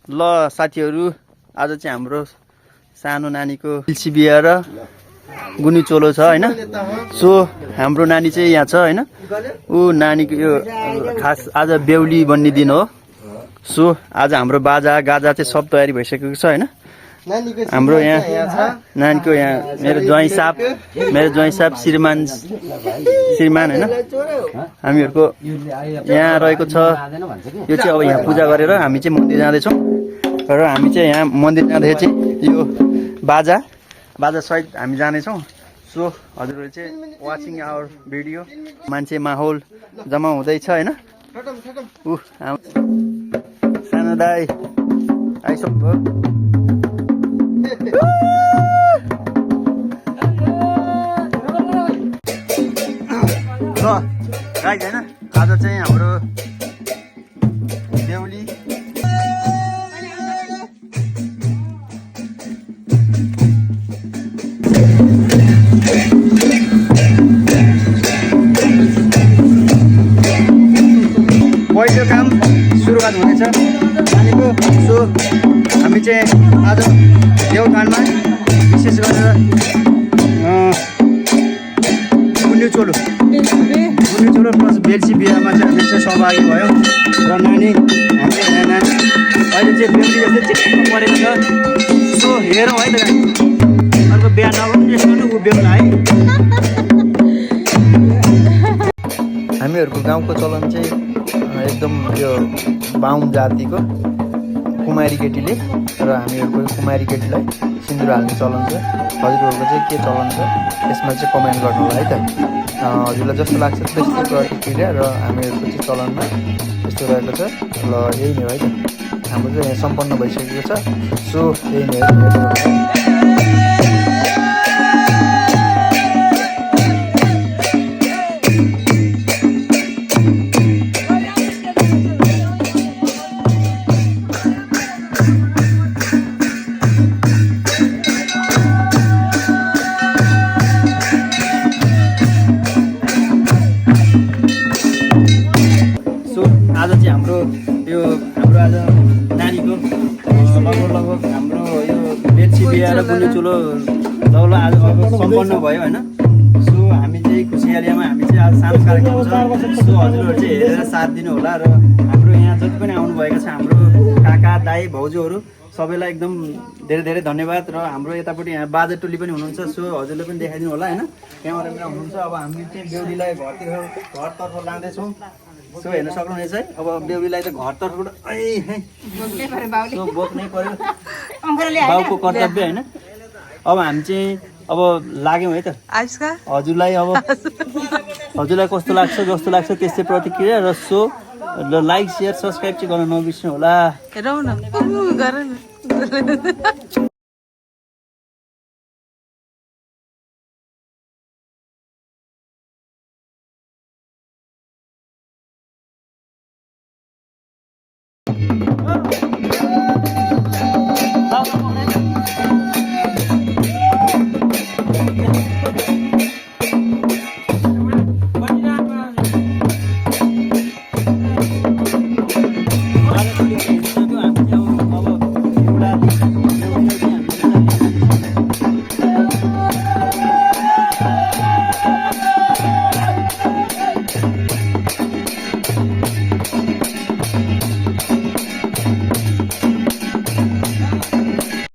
ल साथीहरू आज चाहिँ हाम्रो सानो नानीको तुलसी बिहा र गुनी चोलो छ हैन। सो हाम्रो नानी चाहिँ यहाँ छ हैन। ऊ नानीको यो खास आज बेहुली बन्ने दिन हो। सो आज हाम्रो बाजा गाजा चाहिँ सब तयारी भइसकेको छ हैन। हाम्रो यहाँ नानीको यहाँ मेरो ज्वाइँ साहब श्रीमान हैन हामीहरूको यहाँ रहेको छ। यो चाहिँ अब यहाँ पूजा गरेर हामी चाहिँ मन्दिर जाँदैछौँ र हामी चाहिँ यहाँ मन्दिर जाँदाखेरि चाहिँ यो बाजा सहित हामी जानेछौँ। सो हजुरहरूले चाहिँ वाचिङ आवर भिडियो। मान्छे माहौल जम्मा हुँदैछ हैन। सानो दाई आइसक्नु गाइज हैन। आज चाहिँ हाम्रो बेहुली पहिलो काम सुरुवात हुनेछ नानीको। सो हामी चाहिँ आज देउतानमा विशेष गरेर गुन्यु चोलो प्लस बेलसी बिहामा चाहिँ हामी चाहिँ सहभागी भयौँ र नानी हाम्रो यहाँ नानी अहिले चाहिँ बेहुली जस्तै चिप्प परेको छ। सो हेरौँ है त अर्को बिहा नगरौँ यसो ऊ बेहुला है। हामीहरूको गाउँको चलन चाहिँ एकदम यो बाहुन जातिको कुमारी केटीले र हामीहरूको कुमारी केटीलाई सिन्दुर हाल्ने चलन छ। हजुरहरूको चाहिँ के चलन छ यसमा चाहिँ कमेन्ट गर्नु होला है त। हजुरलाई जस्तो लाग्छ त्यस्तै प्रतिक्रिया र हामीहरूको चाहिँ चलनमा यस्तो रहेको छ। ल यही नै हो है त। हाम्रो चाहिँ यहाँ सम्पन्न भइसकेको छ। सो यही नै हो। आज चाहिँ हाम्रो आज नानीको लगभग हाम्रो यो बेडसी बिहा र गुन्यु चोलो लगभग आज सम्पन्न भयो होइन। सो हामी चाहिँ खुसियालीमा हामी चाहिँ आज सानो कार्यक्रम छ। सो हजुरहरू चाहिँ हेरेर साथ दिनु होला र हाम्रो यहाँ जति पनि आउनुभएको छ हाम्रो काका दाई भाउजूहरू सबैलाई एकदम धेरै धेरै धन्यवाद। र हाम्रो यतापट्टि यहाँ बाजे टोली पनि हुनुहुन्छ। सो हजुरले पनि देखाइदिनु होला होइन। क्यामेराम्यान हुनुहुन्छ। अब हामी चाहिँ बेहुलीलाई घरतर्फ लाँदैछौँ। सो हेर्न सक्नुहुनेछ है। अब बेहुलीलाई त घरतर्फबाट सो बोक्नै पर्यो बाउको कर्तव्य होइन। अब हामी चाहिँ अब लाग्यौँ है त। हजुरलाई कस्तो लाग्छ जस्तो लाग्छ त्यस्तै प्रतिक्रिया र सो ल लाइक सेयर सब्सक्राइब चाहिँ गर्न नबिर्स्नु होला।